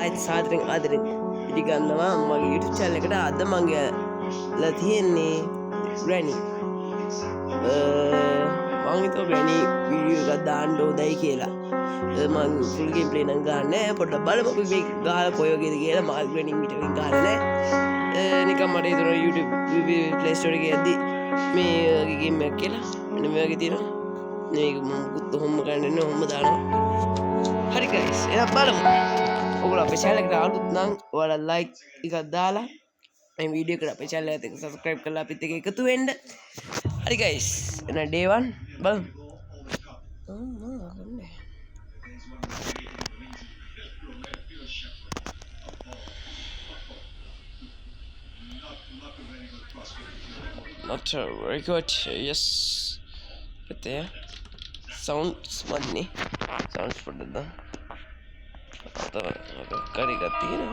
ආයෙත් සාදරෙන් ආදරෙන් පිළිගන්නවා මගේ YouTube channel එකට. අද මම ලා තියෙන්නේ ග්‍රැනි. මම හිතුවා ග්‍රැනි වීඩියෝ එකක් දාන්න ඕදයි කියලා. මම ෆුල් ගේම් ප්ලේ නම් ගන්න නැහැ. පොඩ්ඩක් බලමු අපි මේක ගහලා කොයි වගේද කියලා. මම ග්‍රැනි මීටරෙන් ගහලා නැහැ. නිකන් මට හිතුණා YouTube Play Store එකේ යද්දි මේ වගේ ගේම් එකක් කියලා. මෙන්න මේ වගේ තියෙනවා. මේක මුකුත් හොම්ම ගන්න නේ හොම්ම දානවා. හරි guys එහෙනම් බලමු. ඔයගොල්ලෝ අපේ channel එකට ආවොත් නම් ඔයාලා like එකක් දාලා මේ වීඩියෝ එකට අපේ channel එකට subscribe කරලා අපිත් එක්ක එකතු වෙන්න. හරි guys එහෙනම් day 1 බලමු. Not very good. Yes. But there sounds funny. Sounds for the kari gati na.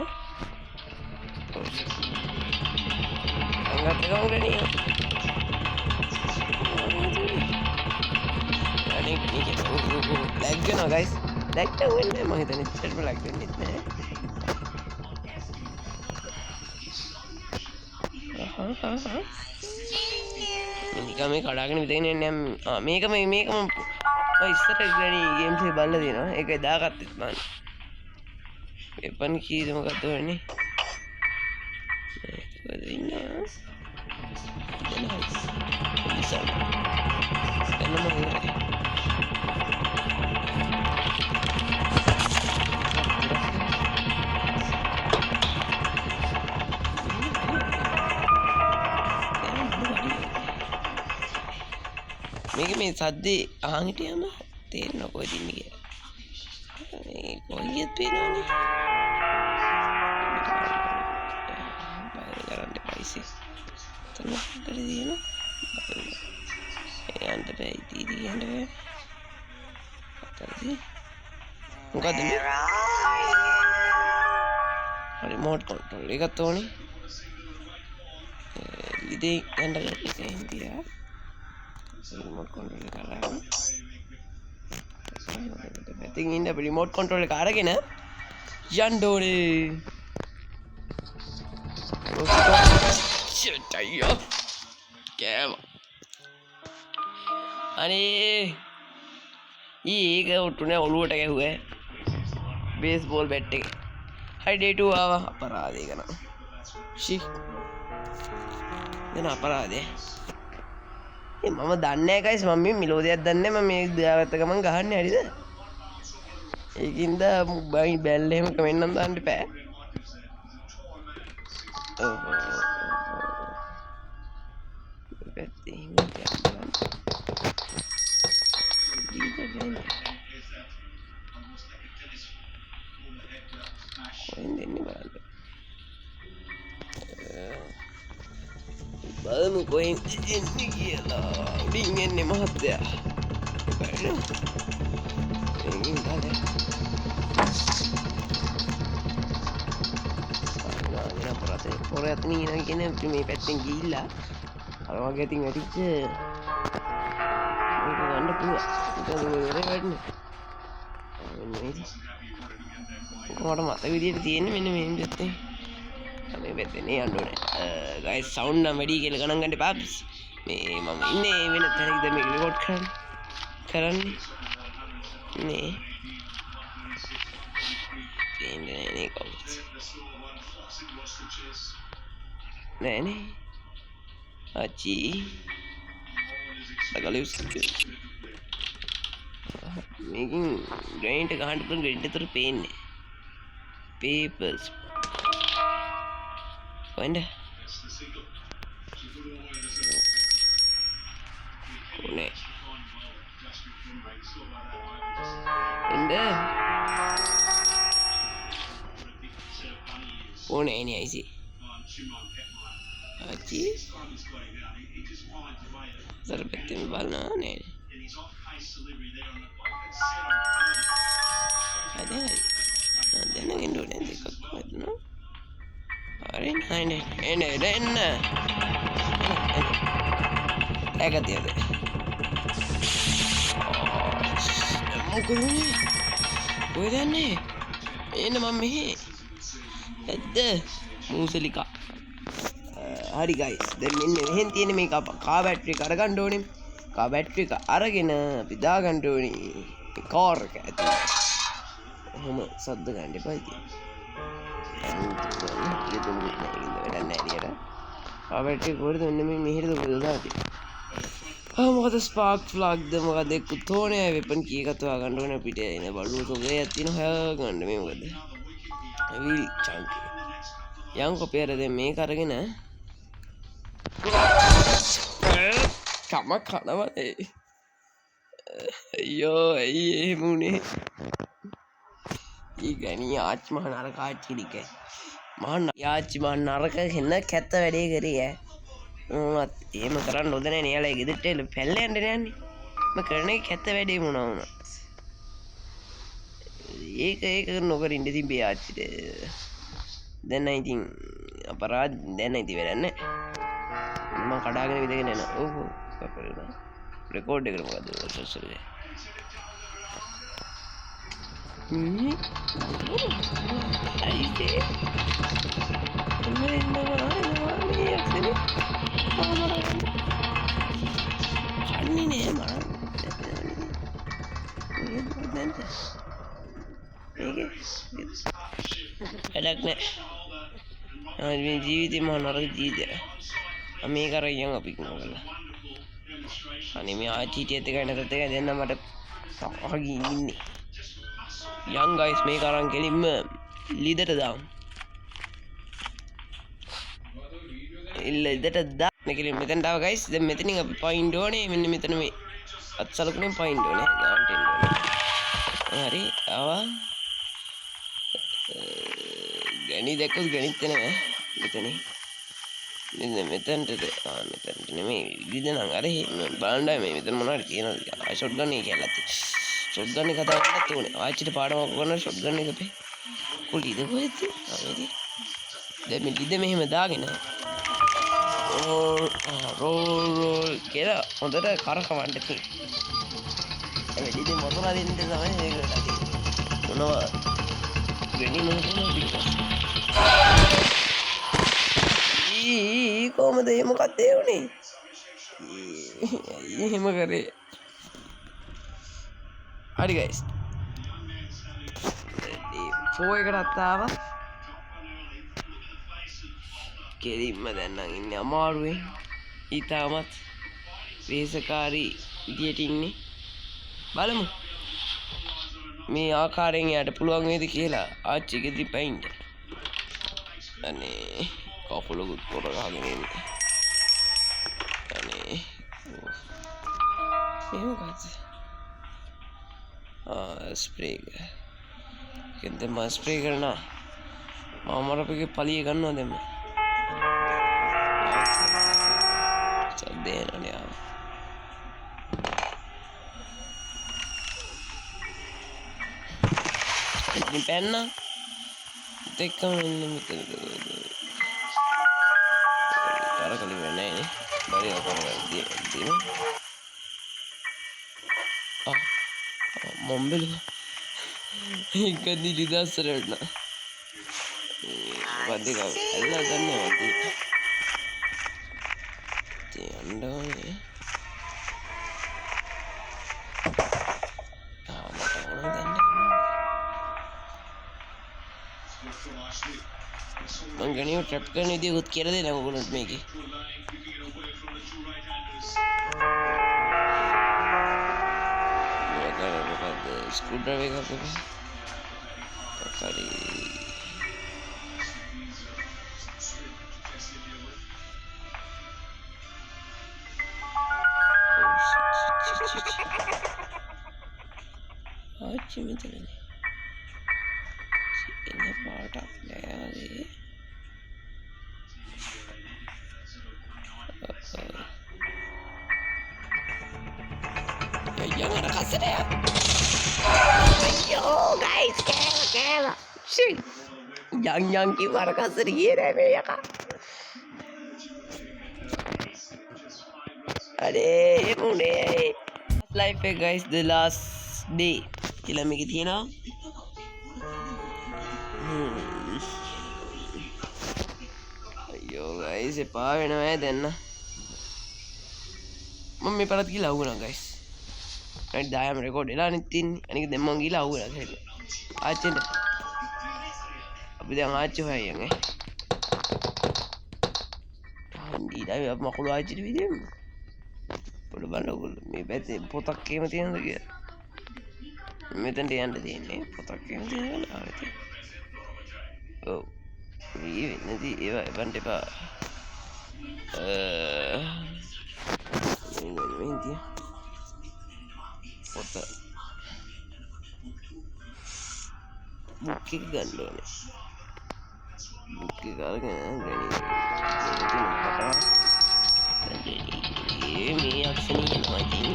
Angkat kau ni. Ani ni lag na guys. Lag na wala makita ni chat mo lag din na. නිකන් මේ කඩාගෙන විදගෙන යන්නේ මේකම ඉස්සර ග්‍රැනි games එක බලලා දිනවා. ඒක දාගත්තත් මම වෙපන් කීද මොකක්ද වෙන්නේ ඒක ඉන්නවා මේක මේ සද්දේ අහන් හිටියම තේරෙනවා කොහෙද ඉන්නේ කියලා. මේ කොහෙද පේනවනේ. බාහිර කරන්න පයිසි. තන කරදීන. යන්න බෑ ඉතින් යන්න බෑ. අතල්දී. මොකද මේ? රිමෝට් කන්ට්‍රෝල් එකත් ඕනේ. ඉතින් යන්න ගන්න ඉතියා. remote control එක අරගෙන ඉතින් ඉන්න අපි remote control එක අරගෙන යන්න ඕනේ. shit අයියෝ කෑම අනේ ඊක උටුනේ ඔළුවට ගැහුවේ බේස්බෝල් බැට් එක. හරි day 2 ආවා. අපරාධය කරන ෂි දෙන අපරාධය. මම දන්නේ guys මම මේ මිලෝදියක් දන්නේ මම මේ දාගත්ත ගමන් ගහන්නේ හරිද? ඒකින්ද බයි බැල් එහෙම කමෙන්ට් නම් දාන්න එපා. බලමු කොහෙන් එන්නේ කියලා. උඩින් එන්නේ මහත්තයා. බලන්න. එංගින් ගානේ. ආ පොරතේ පොරත් නීන කියන මේ පැත්තෙන් ගිහිල්ලා අර වගේ තින් වැටිච්ච මේක ගන්න පුළුවන්. ඒක වෙරේ වැඩනේ. මෙන්න මේක. කොහොමද මතක විදියට තියෙන්නේ මෙන්න මේ පැත්තේ. මේ පැත්තේ නේ යන්න ඕනේ. guys sound නම් වැඩි කියලා ගණන් ගන්න එපා. මේ මම ඉන්නේ වෙන තැනකද මේක රෙකෝඩ් කරන්නේ නේ. නේ කවුද නේ අචි බගලියුස් මේකින් ග්‍රයින්ඩ් ගහන්න පුළුවන් ග්‍රයින්ඩ් උතර පේන්නේ papers Find it. Connect. In there. Phone any easy. Achi. Sir, better me balna ne. Ada. Ada na indo ne dekak no. Are ene Ega dia deh. Mau ke ni? Boleh ni. Ini mami. ඇත්ත මූසලිකා හරි guys දැන් මෙන්න මෙහෙන් තියෙන මේක කා battery එක අරගන්න ඕනේ කා බැටරි එක අරගෙන අපි දාගන්න ඕනේ කාර් එක ඇතුලේ ඔහොම සද්ද ගන්න එපා ඉතින් වැඩක් නැහැ එළියට කා බැටරි එක කොහෙද මෙන්න මේ මෙහෙට දාලා මොකද ස්පාර්ක් ෆ්ලග්ද මොකද තෝනේ වෙපන් කී එකත් හොයාගන්න ඕනේ අපිට එන බලුව තෝගයක් තියෙන හොයාගන්න මේ මොකද විල් චන්ක් යම් කොපියර දැන් මේක අරගෙන කම කනවනේ අයියෝ ඇයි එහෙම උනේ ඊගනි ආච්චි මහ නරක ආච්චි ටික මහා යාච්චි මහ නරක හෙන්න කැත්ත වැඩේ කරේ ඈ මොනවත් එහෙම කරන්න හොඳ නැහැ නේ යාලා ගෙදරට එල පැල්ල යන්න යන්නේ මම කරන එක කැත්ත වැඩේ මොනවා වුණා ඒක නොකර ඉඳ තිබේ ආච්චිට දැන් නම් ඉතින් අපරාධ දැන් නම් ඉතින් වැඩක් නැහැ මම කඩාගෙන විදගෙන යනවා ඔව් කපලා රෙකෝඩ් එකට මොකද සොස්සලේ අයිතේ වැඩක් නෑ මේ ජීවිතේ මහා නරක ජීවිතයක් මේ කරගෙන අපි කරලා අනේ මේ ආච්චිටියත් එක නැතත් එක දෙන්න මට තාගී ඉන්නේ young guys මේක අරන් කෙලින්ම ලීඩට දාමු ලීඩට දාන්න කෙලින් මෙතෙන් දාව guys දැන් මෙතනින් අපි පයින්ඩ් ඕනේ මෙන්න මෙතන මේ අත්සලකුණෙන් පයින්ඩ් ඕනේ ගාන්ට එන්න ඕනේ හරි ආවා ගණි දැක්කොත් ගණිත නෑ මෙතන මෙතනට මෙතනට නෙමෙයි විදිහට නම් අර බලන්න මේ මෙතන මොනවද තියෙනවද ආ ෂොට් ගන්න එක කියලා තියෙනවා ෂොට් ගන්න කතා කරන්නත් ඕනේ ආච්චිට පාඩමක් කරන ෂොට් ගන්න එක අපේ කුලිද කොහෙද දැන් මේ ලිද මෙහෙම දාගෙන රෝල් කියලා හොඳට කරකවන්න තියෙනවා මේ ලිද මොකද දෙන්න තමයි මේක මොනවා වෙන්නේ මොකද කොහමද ඒ මොකක්ද ඒ උනේ එහෙම කරේ හරි ගයිස් 4 එකටත් ආවා කෙලින්ම දැන් නම් ඉන්නේ අමාරුවෙන් ඊටමත් වේසකාරී විදියට ඉන්නේ බලමු මේ ආකාරයෙන් යාට පුළුවන් වේද කියලා ආච්චිගේ දිපයින්ද අනේ කපුලකුත් පොර ගහගෙන ඉන්නේ අනේ මේකත් ස්ප්‍රේ කෙන්ද මම ස්ප්‍රේ කරනවා මම අපේ පලිය ගන්නවා දැන් සද්දේ නෑ ආව ඉතින් පෙන්න දෙකම ඉන්නේ මෙතන කලින් වෙන්නේ නේ බරි අපරාධ දින මොම්බෙල ඉකදී දිදාසරණ වදික එල්ලා ගන්නවා වදී තියන්නේ මට ඕන දැන් මං ගණියෝ ට්‍රැප් කරන විදිය උත් කියලා දෙන්න ඕගොල්ලන්ට මේකේ स्क्रू ड्राइवर का क्या पकड़ी अच्छी में चले इन्हें पार्ट ऑफ गया ये yang ada kasar ya ayo guys kela sih yang gimana kasar gini ya kak अरे मुने लाइफ पे गाइस द लास्ट डे කියලා මේකේ තියෙනවා එපා වෙනවා දැන්න මම මේ පළත් ගිහලා අවුණා ගයිස් අනිත් දායම රෙකෝඩ් වෙලා අනිත් තින්නේ අනික දැන් මං ගිහලා අවුණා කියලා ආච්චිට අපි දැන් ආච්චි හොයන් ඊට අපි මකුළු ආච්චිට විදියම පොඩ බලන්න ඔයගොල්ලෝ මේ පැත්තේ පොතක් එහෙම තියෙනවද කියලා මෙතනට යන්න තියෙන්නේ පොතක් එහෙම තියෙනවද ආයෙත් ඔව් මේ වෙන්නේ ඒවා එපන්ට එපා මේ පොත බුක් එක ගන්න ඕනේ බුක් එක අරගෙන මේ අක්ෂණී යනවා ඉතින්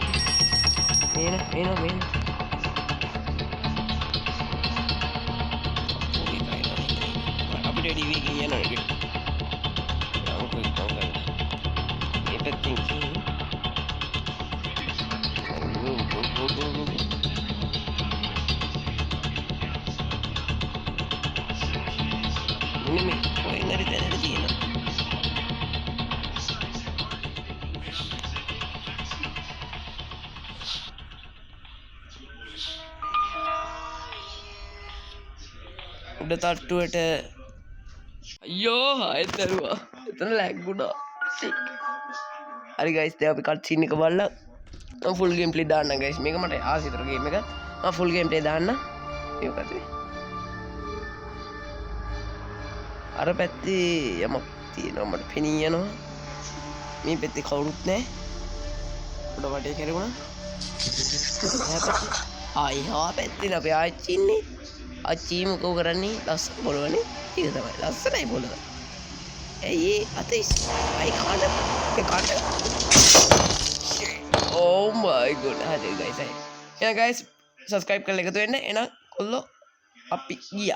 මේන අපිට ඩීවී කියනවා ඒක මේ පැත්තෙන් මේ කොහෙන් හරි දැනට තියෙනවා උඩ තට්ටුවට අයියෝ ආයෙත් දරුවා එතන ලැග් වුණා හරි ගයිස් දැන් අපි කට් සීන් එක බලලා මම ෆුල් ගේම් ප්ලේ දාන්න ගයිස් මේක මට ආසිතර ගේම් එක මම ෆුල් ගේම් ප්ලේ දාන්න ඒකත් අර පැත්තේ යමක් තියෙනවා මට පෙනී යනවා මේ පැත්තේ කවුරුත් නැහැ උඩ වටේ කැරුණා ආයිහා පැත්තේ අපි ආච්චි ඉන්නේ ආච්චි මොකෝ කරන්නේ ලස්සන පොළවනේ ඒක තමයි ලස්සනයි පොළව ඇයි අතේ අයි කාඩ oh my god හරි guys එහෙනම් guys subscribe කරලා එකතු වෙන්න එහෙනම් කොල්ලෝ අපි ගියා